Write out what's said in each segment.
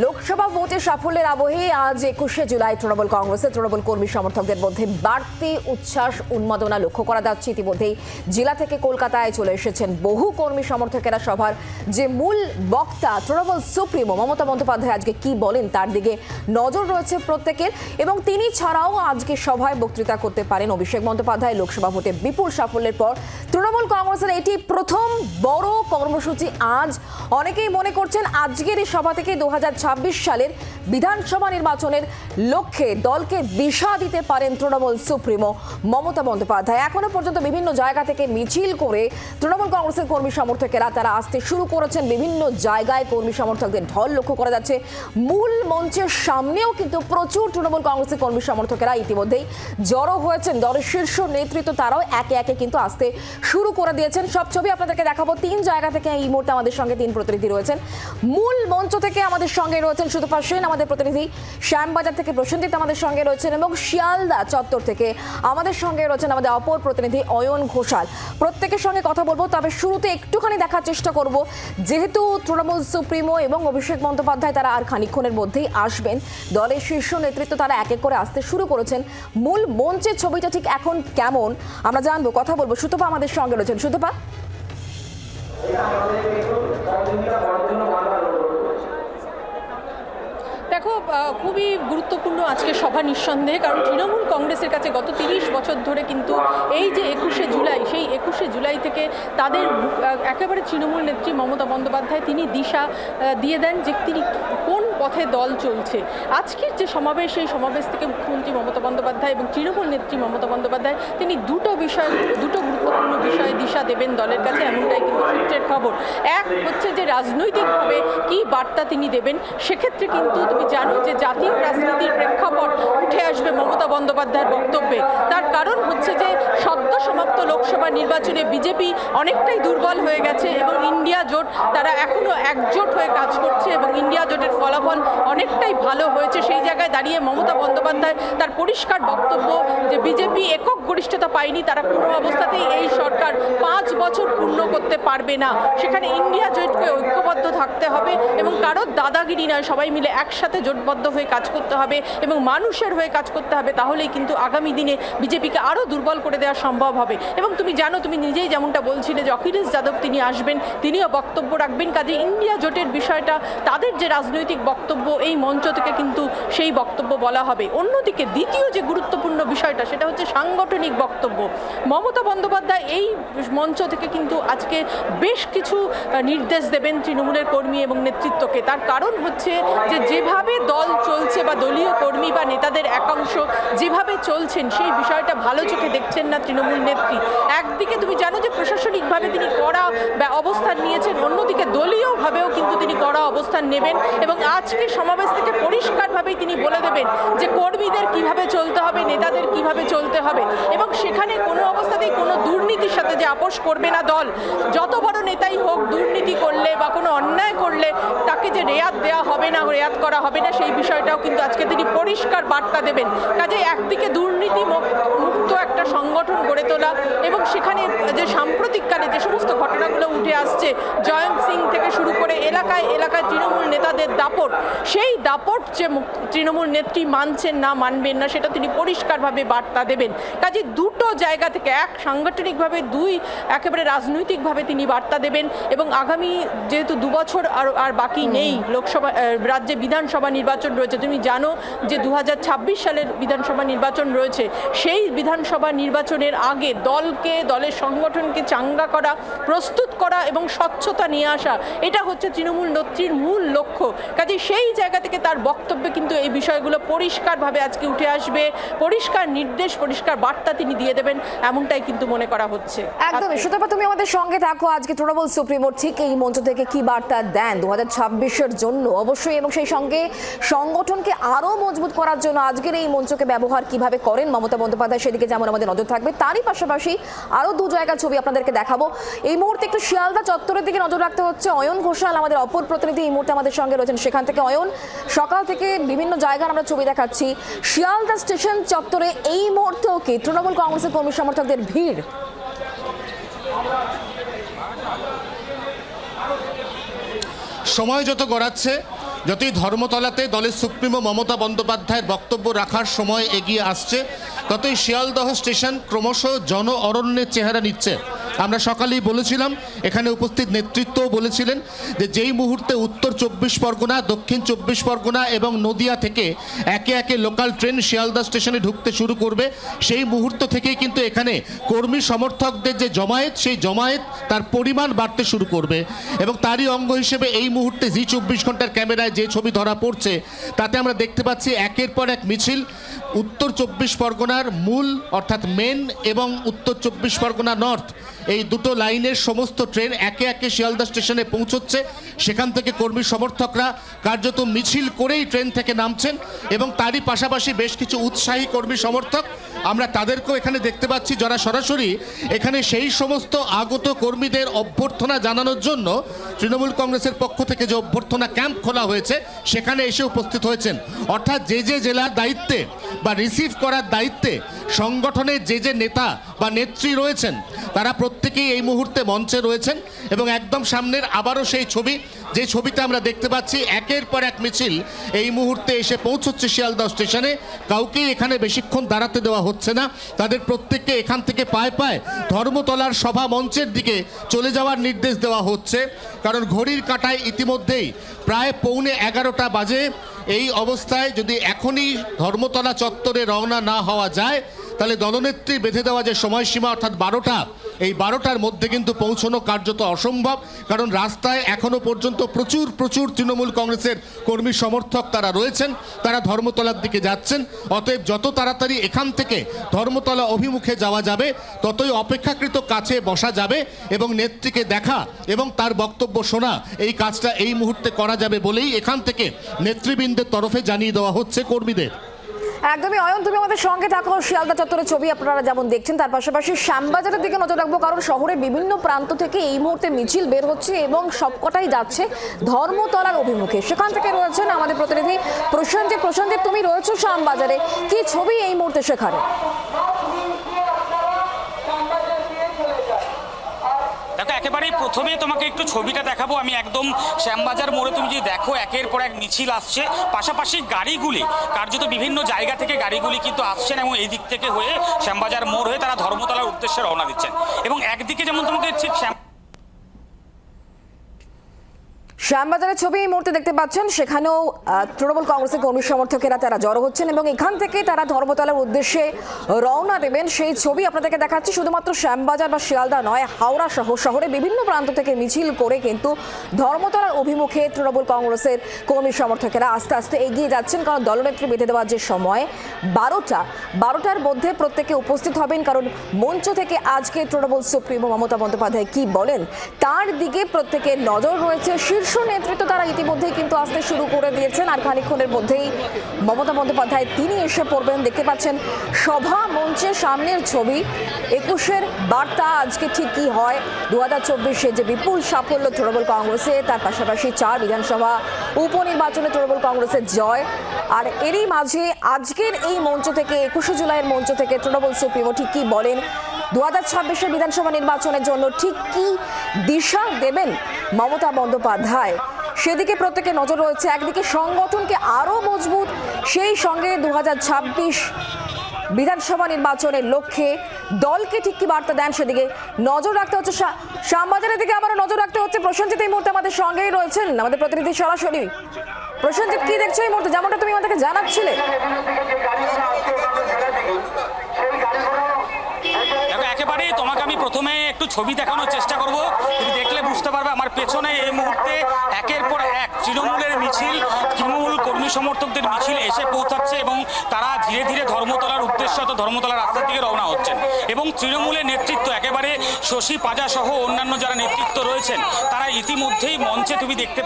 লোকসভা ভোটে সাফল্যের আবহে আজ 21শে জুলাই তৃণমূল কংগ্রেসের তৃণমূল কর্মী সমর্থকদের মধ্যে বাড়তি উচ্ছ্বাস উন্মাদনা লক্ষ্য করা যাচ্ছে। ইতিমধ্যেই জেলা থেকে কলকাতায় চলে এসেছেন বহু কর্মী সমর্থকেরা। সভার যে মূল বক্তা তৃণমূল সুপ্রিমো মমতা বন্দ্যোপাধ্যায় আজকে কি বলেন তার দিকে নজর রয়েছে প্রত্যেকের, এবং তিনি ছাড়াও আজকে সভায় বক্তৃতা করতে পারেন অভিষেক বন্দ্যোপাধ্যায়। লোকসভা ভোটে বিপুল সাফল্যের পর তৃণমূল কংগ্রেসের এটি প্রথম বড় কর্মসূচি। আজ অনেকেই মনে করছেন আজকের এই সভা থেকে 2026 সালের বিধানসভা নির্বাচনের লক্ষ্যে দলকে দিশা দিতে পারেন তৃণমূল সুপ্রিমো মমতা বন্দ্যোপাধ্যায়। এখনো পর্যন্ত বিভিন্ন জায়গা থেকে মিছিল করে তৃণমূল কংগ্রেসের কর্মী সমর্থকেরা তারা আসতে শুরু করেছেন। বিভিন্ন জায়গায় কর্মী সমর্থকদের ঢল লক্ষ্য করা যাচ্ছে। মূল মঞ্চের সামনেও কিন্তু প্রচুর তৃণমূল কংগ্রেসের কর্মী সমর্থকেরা ইতিমধ্যেই জড়ো হয়েছেন। দলের শীর্ষ নেতৃত্ব তারাও একে একে কিন্তু আসতে শুরু করে দিয়েছেন। সব ছবি আপনাদেরকে দেখাবো। 3 জায়গা থেকে এই মুহূর্তে আমাদের সঙ্গে 3 প্রতিনিধি রয়েছেন। মূল মঞ্চ থেকে আমাদের সঙ্গে রয়েছেন সুতপা সেন আমাদের প্রতিনিধি, শ্যামবাজার থেকে প্রসেনজিৎ আমাদের সঙ্গে রয়েছেন, এবং শিয়ালদা চত্বর থেকে আমাদের সঙ্গে রয়েছেন আমাদের অপর প্রতিনিধি অয়ন ঘোষাল। প্রত্যেকের সঙ্গে কথা বলবো, তবে শুরুতে একটুখানি দেখার চেষ্টা করব, যেহেতু তৃণমূল সুপ্রিমো এবং অভিষেক বন্দ্যোপাধ্যায় তারা আর খানিকক্ষণের মধ্যেই আসবেন, দলের শীর্ষ নেতৃত্ব তারা এক এক করে আসতে শুরু করেছেন। মূল মঞ্চের ছবিটা ঠিক এখন কেমন আমরা জানবো, কথা বলবো। সুতপা আমাদের সঙ্গে রয়েছেন। সুতপা, দেখো, খুবই গুরুত্বপূর্ণ আজকে সভা নিঃসন্দেহে, কারণ তৃণমূল কংগ্রেসের কাছে গত 30 বছর ধরে কিন্তু এই যে 21শে জুলাই, সেই 21শে জুলাই থেকে তাদের একেবারে তৃণমূল নেত্রী মমতা বন্দ্যোপাধ্যায় তিনি দিশা দিয়ে দেন যে তিনি কোন পথে দল চলছে। আজকের যে সমাবেশ, সেই সমাবেশ থেকে মুখ্যমন্ত্রী মমতা বন্দ্যোপাধ্যায় এবং তৃণমূল নেত্রী মমতা বন্দ্যোপাধ্যায় তিনি দুটো গুরুত্বপূর্ণ বিষয়ে দিশা দেবেন দলের কাছে, এমনটাই কিন্তু সূত্রের খবর। এক হচ্ছে যে রাজনৈতিকভাবে কি বার্তা তিনি দেবেন। সেক্ষেত্রে কিন্তু তুমি জানো যে জাতীয় রাজনীতির প্রেক্ষাপট উঠে আসবে মমতা বন্দ্যোপাধ্যায়ের বক্তব্যে। তার কারণ হচ্ছে যে সদ্য সমাপ্ত লোকসভা নির্বাচনে বিজেপি অনেকটাই দুর্বল হয়ে গেছে এবং ইন্ডিয়া জোট তারা এখনো একজোট হয়ে কাজ করছে এবং ইন্ডিয়া জোটের ফলাফল অনেকটাই ভালো হয়েছে। সেই জায়গায় দাঁড়িয়ে মমতা বন্দ্যোপাধ্যায় তার পরিষ্কার বক্তব্য যে বিজেপি একক গরিষ্ঠতা পায়নি, তারা কোনো অবস্থাতেই এই সরকার 5 বছর পূর্ণ করতে পারবে না। সেখানে ইন্ডিয়া জোটকে ঐক্যবদ্ধ থাকতে হবে এবং কারোর দাদাগিরি নয়, সবাই মিলে একসাথে জোটবদ্ধ হয়ে কাজ করতে হবে এবং মানুষের হয়ে কাজ করতে হবে। তাহলেই কিন্তু আগামী দিনে বিজেপিকে আরও দুর্বল করে দেওয়া সম্ভব হবে। এবং তুমি জানো, তুমি নিজেই যেমনটা বলছিলে যে অখিলেশ যাদব তিনি আসবেন, তিনিও বক্তব্য রাখবেন। কাজে ইন্ডিয়া জোটের বিষয়টা তাদের যে রাজনৈতিক বক্তব্য, এই মঞ্চ থেকে কিন্তু সেই বক্তব্য বলা হবে। অন্যদিকে দ্বিতীয় যে গুরুত্বপূর্ণ বিষয়টা সেটা হচ্ছে সাংগঠনিক বক্তব্য। মমতা বন্দ্যোপাধ্যায় এই মঞ্চ থেকে কিন্তু আজকে বেশ কিছু নির্দেশ দেবেন তৃণমূলের কর্মী এবং নেতৃত্বকে। তার কারণ হচ্ছে যে যেভাবে দল চলছে বা দলীয় কর্মী বা নেতাদের একাংশ যেভাবে চলছেন, সেই বিষয়টা ভালো চোখে দেখছেন না তৃণমূল নেত্রী। একদিকে তুমি জানো যে প্রশাসনিকভাবে তিনি কড়া অবস্থান নিয়েছেন, অন্যদিকে দলীয়ভাবেও কিন্তু তিনি কড়া অবস্থান নেবেন এবং আজকে সমাবেশ থেকে পরিষ্কারভাবেই তিনি বলে দেবেন যে কর্মীদের কিভাবে চলতে হবে, নেতাদের কিভাবে চলতে হবে, এবং সেখানে কোনো অবস্থাতেই কোনো দুর্নীতির সাথে যে আপোষ করবে না দল। যত বড় নেতাই হোক, দুর্নীতি করলে বা কোনো অন্যায় করলে তাকে যে রেয়াত দেওয়া হবে না, রেয়াত করা হবে না, সেই বিষয়টাও কিন্তু আজকে তিনি পরিষ্কার বার্তা দেবেন। কাজে একদিকে দুর্নীতি মুক্ত একটা সংগঠন গড়ে তোলা এবং সেখানে যে সাম্প্রতিককালে যে সমস্ত ঘটনাগুলো উঠে আসছে, জয়ন্ত সিং থেকে শুরু করে এলাকায় এলাকায় তৃণমূল নেতাদের দাপট, সেই দাপট যে তৃণমূল নেত্রী মানছেন না, মানবেন না, সেটা তিনি পরিষ্কারভাবে বার্তা দেবেন। কাজে দুটো জায়গা থেকে, এক সাংগঠনিকভাবে, দুই একেবারে রাজনৈতিকভাবে তিনি বার্তা দেবেন। এবং আগামী যেহেতু 2 বছর আর বাকি নেই, লোকসভা রাজ্যে বিধানসভা নির্বাচন রয়েছে, তুমি জানো যে 2026 সালের বিধানসভা নির্বাচন রয়েছে। সেই বিধানসভা নির্বাচনের আগে দলের সংগঠনকে চাঙ্গা করা, প্রস্তুত করা এবং স্বচ্ছতা নিয়ে আসা, এটা হচ্ছে তৃণমূল নেত্রীর মূল লক্ষ্য। কাজে সেই জায়গা থেকে তার বক্তব্যে কিন্তু এই বিষয়গুলো পরিষ্কারভাবে আজকে উঠে আসবে। পরিষ্কার নির্দেশ, পরিষ্কার বার্তা তিনি দিয়ে দেবেন, এমনটাই কিন্তু মনে করা হচ্ছে। একদমই। সুতপা, তুমি আমাদের সঙ্গে থাকো। আজকে তৃণমূল সুপ্রিমো ঠিক এই মঞ্চ থেকে কি বার্তা দেন 2026-এর জন্য অবশ্যই, এবং সেই সঙ্গে সংগঠনকে আরো মজবুত করার জন্য আজকের এই মঞ্চকে ব্যবহার কিভাবে করেন মমতা বন্দ্যোপাধ্যায়, সেদিকে যেমন আমাদের নজর থাকবে। তারই পাশাপাশি আরো 2 জায়গার ছবি আপনাদেরকে দেখাবো। এই মুহূর্তে একটু শিয়ালদা চত্বরের দিকে নজর রাখতে হচ্ছে। অয়ন ঘোষাল আমাদের অপর প্রতিনিধি এই মুহূর্তে আমাদের সঙ্গে রয়েছেন সেখান থেকে। অয়ন, সকাল থেকে বিভিন্ন জায়গায় আমরা ছবি দেখাচ্ছি। শিয়ালদা স্টেশন চত্বরে এই মুহূর্তেও কি তৃণমূল কংগ্রেসের কর্মী সমর্থকদের ভিড়? সময় যত গড়াচ্ছে যতই ধর্মতলাতে দলের সুপ্রিমো মমতা বন্দ্যোপাধ্যায়ের বক্তব্য রাখার সময় এগিয়ে আসছে, ততই শিয়ালদহ স্টেশন ক্রমশ জন অরণ্যের চেহারা নিচ্ছে। আমরা সকালেই বলেছিলাম, এখানে উপস্থিত নেতৃত্বও বলেছিলেন যে যেই মুহূর্তে উত্তর 24 পরগনা, দক্ষিণ 24 পরগনা এবং নদিয়া থেকে একে একে লোকাল ট্রেন শিয়ালদহ স্টেশনে ঢুকতে শুরু করবে, সেই মুহূর্ত থেকেই কিন্তু এখানে কর্মী সমর্থকদের যে জমায়েত, সেই জমায়েত তার পরিমাণ বাড়তে শুরু করবে। এবং তারই অঙ্গ হিসেবে এই মুহূর্তে জি 24 ঘন্টার ক্যামেরায় যে ছবি ধরা পড়ছে, তাতে আমরা দেখতে পাচ্ছি একের পর এক মিছিল উত্তর 24 পরগনার মূল অর্থাৎ মেন এবং উত্তর 24 পরগনা নর্থ এই দুটো লাইনের সমস্ত ট্রেন একে একে শিয়ালদহ স্টেশনে পৌঁছচ্ছে। সেখান থেকে কর্মী সমর্থকরা কার্যত মিছিল করেই ট্রেন থেকে নামছেন এবং তারই পাশাপাশি বেশ কিছু উৎসাহী কর্মী সমর্থক আমরা তাদেরকেও এখানে দেখতে পাচ্ছি, যারা সরাসরি এখানে সেই সমস্ত আগত কর্মীদের অভ্যর্থনা জানানোর জন্য তৃণমূল কংগ্রেসের পক্ষ থেকে যে অভ্যর্থনা ক্যাম্প খোলা হয়েছে সেখানে এসে উপস্থিত হয়েছেন। অর্থাৎ যে যে জেলার দায়িত্বে বা রিসিভ করার দায়িত্বে সংগঠনের যে যে নেতা বা নেত্রী রয়েছেন, তারা প্রত্যেকেই এই মুহূর্তে মঞ্চে রয়েছেন। এবং একদম সামনের আবারও সেই ছবি, যে ছবিটা আমরা দেখতে পাচ্ছি, একের পর এক মিছিল এই মুহূর্তে এসে পৌঁছচ্ছে শিয়ালদহ স্টেশনে। কাউকেই এখানে বেশিক্ষণ দাঁড়াতে দেওয়া হচ্ছে না, তাদের প্রত্যেককে এখান থেকে পায়ে পায়ে ধর্মতলার সভা মঞ্চের দিকে চলে যাওয়ার নির্দেশ দেওয়া হচ্ছে। কারণ ঘড়ির কাঁটায় ইতিমধ্যেই প্রায় 11:15 বাজে। এই অবস্থায় যদি এখনই ধর্মতলা চত্বরে রওনা না হওয়া যায়, তাহলে দলনেত্রী বেঁধে দেওয়া যে সময়সীমা অর্থাৎ 12টা, এই 12টার মধ্যে কিন্তু পৌঁছানো কার্যত অসম্ভব। কারণ রাস্তায় এখনো পর্যন্ত প্রচুর তৃণমূল কংগ্রেসের কর্মী সমর্থক তারা রয়েছেন, তারা ধর্মতলার দিকে যাচ্ছেন। অতএব যত তাড়াতাড়ি এখান থেকে ধর্মতলা অভিমুখে যাওয়া যাবে, ততই অপেক্ষাকৃত কাছে বসা যাবে এবং নেত্রীকে দেখা এবং তার বক্তব্য শোনা, এই কাজটা এই মুহূর্তে করা যাবে বলেই এখান থেকে নেতৃবৃন্দের তরফে জানিয়ে দেওয়া হচ্ছে কর্মীদের। একদমই অয়ন, তুমি আমাদের সঙ্গে থাকো। শিয়ালদা চত্বরের ছবি আপনারা যেমন দেখছেন, তার পাশাপাশি শ্যামবাজারের দিকে নজর রাখবো, কারণ শহরের বিভিন্ন প্রান্ত থেকে এই মুহূর্তে মিছিল বের হচ্ছে এবং সবকটাই যাচ্ছে ধর্মতলার অভিমুখে। সেখান থেকে রয়েছেন আমাদের প্রতিনিধি প্রসেনজিৎ। প্রসেনজিৎ, তুমি রয়েছো শ্যামবাজারে, কি ছবি এই মুহূর্তে সেখানে? দেখো, একেবারেই প্রথমে তোমাকে একটু ছবিটা দেখাবো। আমি একদম শ্যামবাজার মোড়ে, তুমি যদি দেখো একের পর এক মিছিল আসছে, পাশাপাশি গাড়িগুলি কার্যত বিভিন্ন জায়গা থেকে গাড়িগুলি কিন্তু আসছেন এবং এই দিক থেকে হয়ে শ্যামবাজার মোড় হয়ে তারা ধর্মতলার উদ্দেশ্যে রওনা দিচ্ছেন। এবং একদিকে যেমন তোমাকে ঠিক শ্যামবাজারের ছবি এই মুহূর্তে দেখতে পাচ্ছেন, সেখানেও তৃণমূল কংগ্রেসের কর্মী সমর্থকেরা তারা জড়ো হচ্ছেন এবং এখান থেকে তারা ধর্মতলার উদ্দেশ্যে রওনা দেবেন, সেই ছবি আপনাদেরকে দেখাচ্ছি। শুধুমাত্র শ্যামবাজার বা শিয়ালদা নয়, হাওড়া সহ শহরে বিভিন্ন প্রান্ত থেকে মিছিল করে কিন্তু ধর্মতলার অভিমুখে তৃণমূল কংগ্রেসের কর্মী সমর্থকেরা আস্তে আস্তে এগিয়ে যাচ্ছেন। কারণ দলনেত্রী বেঁধে দেওয়ার যে সময় 12টার মধ্যে প্রত্যেকে উপস্থিত হবেন। কারণ মঞ্চ থেকে আজকে তৃণমূল সুপ্রিমো মমতা বন্দ্যোপাধ্যায় কি বলেন তার দিকে প্রত্যেকের নজর রয়েছে। শীর্ষ নেতৃত্ব তারা ইতিমধ্যেই কিন্তু আসতে শুরু করে দিয়েছেন, আর খানিকক্ষণের মধ্যেই মমতা বন্দ্যোপাধ্যায় তিনি এসে পড়বেন। দেখতে পাচ্ছেন সভা মঞ্চের সামনের ছবি। 21-এর বার্তা আজকে ঠিক কি হয়, 2024-এ যে বিপুল সাফল্য তৃণমূল কংগ্রেসে, তার পাশাপাশি 4 বিধানসভা উপনির্বাচনে তৃণমূল কংগ্রেসের জয়। আর এরই মাঝে আজকের এই মঞ্চ থেকে 21শে জুলাইয়ের মঞ্চ থেকে তৃণমূল সুপ্রিমো ঠিক কি বলেন, 2026-এর বিধানসভা নির্বাচনের জন্য ঠিক কি দিশা দেবেন মমতা বন্দ্যোপাধ্যায়, সেদিকে প্রত্যেকে নজর রয়েছে। একদিকে সংগঠনকে আরও মজবুত, সেই সঙ্গে 2026 বিধানসভা নির্বাচনের লক্ষ্যে দলকে ঠিক কি বার্তা দেন সেদিকে নজর রাখতে হচ্ছে। শ্যামবাজারের দিকে আবারও নজর রাখতে হচ্ছে। প্রসেনজিৎ এই মুহূর্তে আমাদের সঙ্গেই রয়েছেন, আমাদের প্রতিনিধি সরাসরি। প্রসেনজিৎ, কি দেখছো এই মুহূর্তে, যেমনটা তুমি আমাদেরকে জানাচ্ছিলে? একেবারেই তোমাকে আমি প্রথমে একটু ছবি দেখানোর চেষ্টা করব। তুমি দেখলে বুঝতে পারবে আমার পেছনে এই মুহূর্তে একের পর এক তৃণমূলের মিছিল, তৃণমূল কর্মী সমর্থকদের মিছিল এসে পৌঁছাচ্ছে এবং তারা ধীরে ধীরে ধর্মতলার উদ্দেশ্যে ধর্মতলার রাস্তার দিকে রওনা হচ্ছেন। এবং তৃণমূলের নেতৃত্ব একেবারে শশী পাজা সহ অন্যান্য যারা নেতৃত্ব রয়েছেন, তারা ইতিমধ্যেই মঞ্চে তুমি দেখতে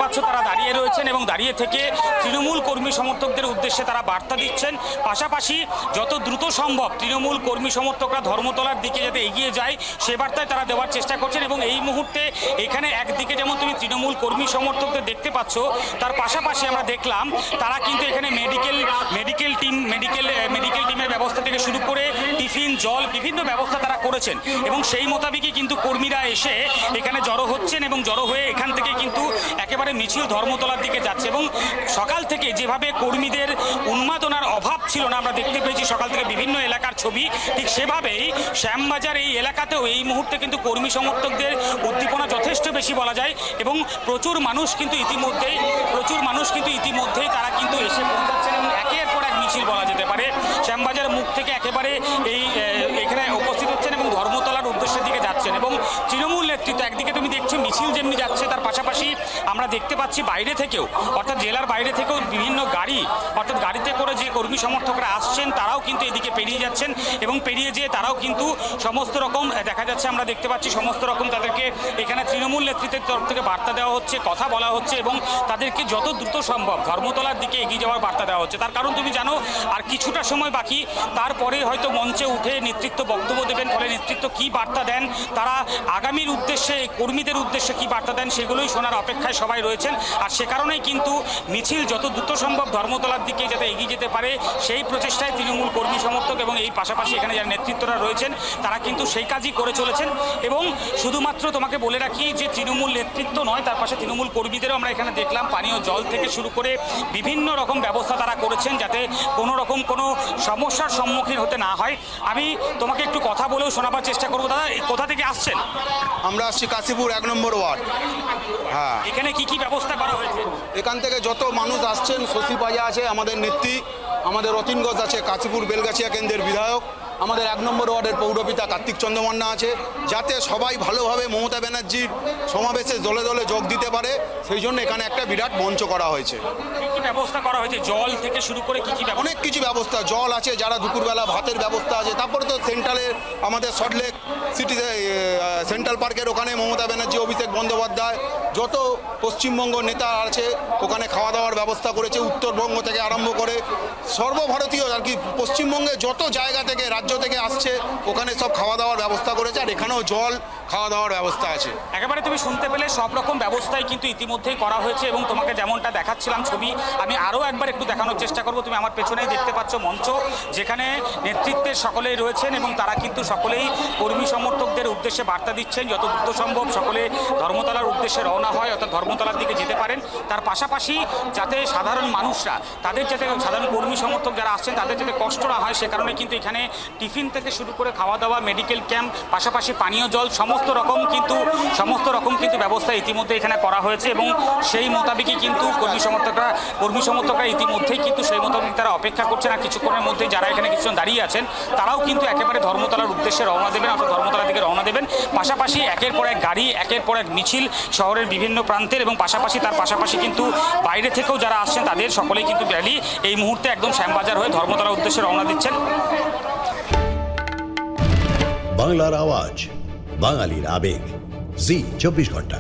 পাচ্ছ তারা দাঁড়িয়ে রয়েছেন এবং দাঁড়িয়ে থেকে তৃণমূল কর্মী সমর্থকদের উদ্দেশ্যে তারা বার্তা দিচ্ছেন। পাশাপাশি যত দ্রুত সম্ভব তৃণমূল কর্মী সমর্থকরা ধর্মতলার দিকে যাতে এগিয়ে যায় সে বার্তায় তারা দেওয়ার চেষ্টা করছেন। এবং এই মুহূর্তে এখানে একদিকে যেমন তুমি তৃণমূল কর্মী সমর্থকদের দেখতে পাচ্ছ, তার পাশাপাশি আমরা দেখলাম তারা কিন্তু এখানে মেডিকেল টিমের ব্যবস্থা থেকে শুরু করে টিফিন জল বিভিন্ন ব্যবস্থা তারা করেছেন এবং সেই মোতাবেকই কিন্তু কর্মীরা এসে এখানে জড়ো হচ্ছেন এবং জড়ো হয়ে এখান থেকে কিন্তু একেবারে মিছিল ধর্মতলার দিকে যাচ্ছে এবং সকাল থেকে যেভাবে কর্মীদের উন্মাদনার অভাব ছিল না আমরা দেখতে পেয়েছি সকাল থেকে বিভিন্ন এলাকার ছবি, ঠিক সেভাবেই শ্যামবাজার এই এলাকাতেও এই মুহূর্তে কিন্তু কর্মী সমর্থকদের উদ্দীপনা যথেষ্ট বেশি বলা যায় এবং প্রচুর মানুষ কিন্তু ইতিমধ্যেই তারা কিন্তু এসে পৌঁছাচ্ছেন এবং একের পর এক মিছিল বলা যেতে পারে শ্যামবাজার মুখ থেকে একেবারে এখানে উপস্থিত হচ্ছেন এবং ধর্মতলার উদ্দেশ্যের দিকে যাচ্ছেন এবং তৃণমূল নেতৃত্ব একদিকে তুমি দেখছো মিছিল যেমনি যাচ্ছে তার পাশাপাশি আমরা দেখতে পাচ্ছি বাইরে থেকেও অর্থাৎ জেলার বাইরে থেকেও বিভিন্ন গাড়ি অর্থাৎ গাড়িতে করে যে কর্মী সমর্থকরা আসছেন তারাও কিন্তু এদিকে পেরিয়ে যাচ্ছেন এবং পেরিয়ে যেয়ে তারাও কিন্তু সমস্ত রকম দেখা যাচ্ছে আমরা দেখতে পাচ্ছি সমস্ত রকম তাদেরকে এখানে তৃণমূল নেতৃত্বের তরফ থেকে বার্তা দেওয়া হচ্ছে, কথা বলা হচ্ছে এবং তাদেরকে যত দ্রুত সম্ভব ধর্মতলার দিকে এগিয়ে যাওয়ার বার্তা দেওয়া হচ্ছে। তার কারণ তুমি জানো আর কিছুটা সময় বাকি, তারপরে হয়তো মঞ্চে উঠে নেতৃত্ব বক্তব্য দেবেন, ফলে নেতৃত্ব কি বার্তা দেন, তারা আগামীর উদ্দেশ্যে কর্মীদের উদ্দেশ্যে কি বার্তা দেন সেগুলোই শোনার অপেক্ষায় সবাই রয়েছেন। আর সে কারণেই কিন্তু মিছিল যত দ্রুত সম্ভব ধর্মতলার দিকে যাতে এগিয়ে যেতে পারে সেই প্রচেষ্টায় তৃণমূল কর্মী সমর্থক এবং এই পাশাপাশি এখানে যারা নেতৃত্বরা রয়েছেন তারা কিন্তু সেই কাজই করে চলেছেন। এবং শুধুমাত্র তোমাকে বলে রাখি যে তৃণমূল নেতৃত্ব নয়, তার পাশে তৃণমূল কর্মীদেরও আমরা এখানে দেখলাম পানীয় জল থেকে শুরু করে বিভিন্ন রকম ব্যবস্থা তারা করেছেন যাতে কোনো রকম কোনো সমস্যার সম্মুখীন হতে না হয়। আমি তোমাকে একটু কথা বলেও শোনাবার চেষ্টা করবো। দাদা কোথা থেকে আসছেন? আমরা আসছি কাশীপুর 1 নম্বর ওয়ার্ড। হ্যাঁ, এখানে কি কি ব্যবস্থা করা হয়েছে? এখান থেকে যত মানুষ আসছেন, শশী পাজা আছে আমাদের নেত্রী, আমাদের রতিন ঘোষ আছে কাশীপুর বেলগাছিয়া কেন্দ্রের বিধায়ক, আমাদের 1 নম্বর ওয়ার্ডের পৌরপিতা কার্তিক চন্দ্র মান্না আছে, যাতে সবাই ভালোভাবে মমতা ব্যানার্জির সমাবেশে দলে দলে যোগ দিতে পারে সেই জন্য এখানে একটা বিরাট মঞ্চ করা হয়েছে। কি কি ব্যবস্থা করা হয়েছে? জল থেকে শুরু করে কি কি ব্যবস্থা? অনেক কিছু ব্যবস্থা, জল আছে, যারা দুপুরবেলা ভাতের ব্যবস্থা আছে, তারপরে তো সেন্ট্রালের আমাদের সল্টলেক সিটিতে সেন্ট্রাল পার্কের ওখানে মমতা ব্যানার্জি, অভিষেক বন্দ্যোপাধ্যায়, যত পশ্চিমবঙ্গ নেতা আছে ওখানে খাওয়া দাওয়ার ব্যবস্থা করেছে, উত্তরবঙ্গ থেকে আরম্ভ করে সর্বভারতীয় আর কি পশ্চিমবঙ্গে যত জায়গা থেকে রাজ্য থেকে আসছে ওখানে সব খাওয়া দাওয়ার ব্যবস্থা করেছে। আর এখানেও জল খাওয়া দাওয়ার ব্যবস্থা আছে। একেবারে তুমি শুনতে পেলে সব রকম ব্যবস্থাই কিন্তু ইতিমধ্যেই করা হয়েছে এবং তোমাকে যেমনটা দেখাচ্ছিলাম ছবি, আমি আরও একবার একটু দেখানোর চেষ্টা করব। তুমি আমার পেছনেই দেখতে পাচ্ছ মঞ্চ, যেখানে নেতৃত্বের সকলেই রয়েছেন এবং তারা কিন্তু সকলেই কর্মী সমর্থকদের উদ্দেশ্যে বার্তা দিচ্ছেন যত দ্রুত সম্ভব সকলে ধর্মতলার উদ্দেশ্যে রওনা হয় অর্থাৎ ধর্মতলার দিকে যেতে পারেন। তার পাশাপাশি যাতে সাধারণ মানুষরা সাধারণ কর্মী সমর্থক যারা আসছেন তাদের যাতে কষ্ট না হয় সে কারণে কিন্তু এখানে টিফিন থেকে শুরু করে খাওয়া দাওয়া, মেডিকেল ক্যাম্প, পাশাপাশি পানীয় জল সমস্ত রকম কিন্তু ব্যবস্থা ইতিমধ্যে এখানে করা হয়েছে এবং সেই মোতাবেকই কিন্তু কর্মী সমর্থকরা ইতিমধ্যেই কিন্তু সেই মোতাবেক তারা অপেক্ষা করছেন। আর কিছুক্ষণের মধ্যে যারা এখানে কিছুক্ষণ দাঁড়িয়ে আছেন তারাও কিন্তু একেবারে ধর্মতলার উদ্দেশ্যে রওনা দেবেন অর্থাৎ ধর্মতলার দিকে রওনা দেবেন। পাশাপাশি একের পর এক গাড়ি, একের পর এক মিছিল শহরের বিভিন্ন প্রান্তের এবং তার পাশাপাশি কিন্তু বাইরে থেকেও যারা আসছেন তাদের সকলেই কিন্তু র্যালি এই মুহূর্তে একদম শ্যামবাজার হয়ে ধর্মতলার উদ্দেশ্যে রওনা দিচ্ছেন। বাংলার আওয়াজ, বাঙালির আবেগ, জি 24 ঘন্টা।